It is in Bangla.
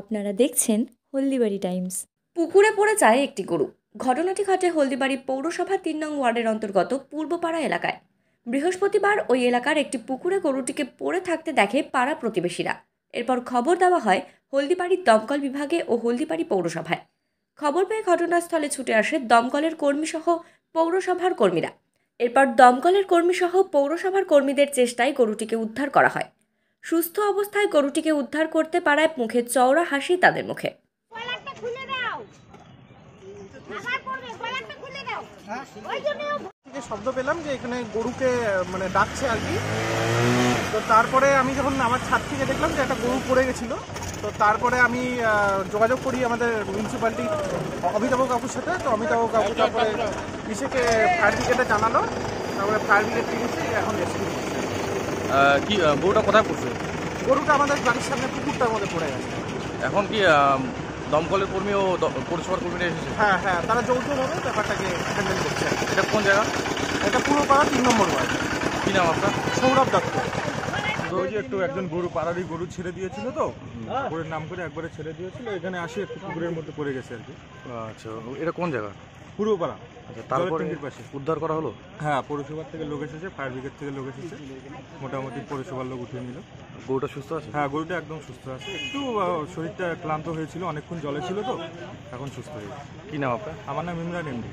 আপনারা দেখছেন হলদিবাড়ি টাইমস। পুকুরে পড়ে যায় একটি গরু। ঘটনাটি ঘটে হলদিবাড়ি পৌরসভা ৩ নং ওয়ার্ডের অন্তর্গত পূর্বপাড়া এলাকায়। বৃহস্পতিবার ওই এলাকার একটি পুকুরে গরুটিকে পড়ে থাকতে দেখে পাড়া প্রতিবেশীরা। এরপর খবর দেওয়া হয় হলদিবাড়ির দমকল বিভাগে ও হলদিবাড়ি পৌরসভায়। খবর পেয়ে ঘটনাস্থলে ছুটে আসে দমকলের কর্মীসহ পৌরসভার কর্মীরা। এরপর দমকলের কর্মীসহ পৌরসভার কর্মীদের চেষ্টায় গরুটিকে উদ্ধার করা হয়। সুস্থ অবস্থায় গরুটিকে উদ্ধার করতে পারায় মুখে চওড়া হাসি তাদের মুখে। শব্দ পেলাম যে এখানে গরুকে মানে ডাকছে আর কি। তো তারপরে আমি যখন আমার ছাদ থেকে দেখলাম যে একটা গরু পড়ে গেছিল, তো তারপরে আমি যোগাযোগ করি আমাদের মিউনিসিপ্যালিটির অমিতাভ কাকুর সাথে। তো অমিতাভ কাকু তারপরে ইসেকে ফায়ার ব্রিগেডে জানালো, তারপরে ফায়ার ব্রিগেড এসে এখন রেস্কিউ করছে। কি গরুটা কোথায় পড়ছে? গরুটা আমাদের বাড়ির সামনে পুকুরটার মধ্যে পড়ে গেছে। এখন কি দমকলের কর্মী ও পৌরসভার কর্মীরা এসেছে? হ্যাঁ হ্যাঁ, তারা যৌথভাবে ব্যাপারটাকে হ্যান্ডেল করছে। এটা কোন জায়গা? এটা পূর্বপাড়া ৩ নম্বর ওয়ার্ড। কি নাম আপনার? সৌরভ দত্ত। ওই যে একজন গরু পাড়ারই গরু ছেড়ে দিয়েছিল, তো পুকুরের নাম করে একবারে ছেড়ে দিয়েছিল, এখানে আসি একটু পুকুরের মধ্যে পড়ে গেছে আর কি। আচ্ছা, এটা কোন জায়গা? পূর্বপাড়া। আচ্ছা, তারপরে পাশে উদ্ধার করা হলো? হ্যাঁ, পৌরসভার থেকে লোক এসেছে, ফায়ার ব্রিগেড থেকে লোক এসেছে, মোটামুটি পৌরসভার লোক উঠিয়ে নিল। গরুটা সুস্থ আছে? হ্যাঁ, গরুটা একদম সুস্থ আছে। একটু শরীরটা ক্লান্ত হয়েছিল, অনেকক্ষণ জলে ছিল, তো এখন সুস্থ হয়েছে। কি নাম আপনার? আমার নাম ইমরান এমডি।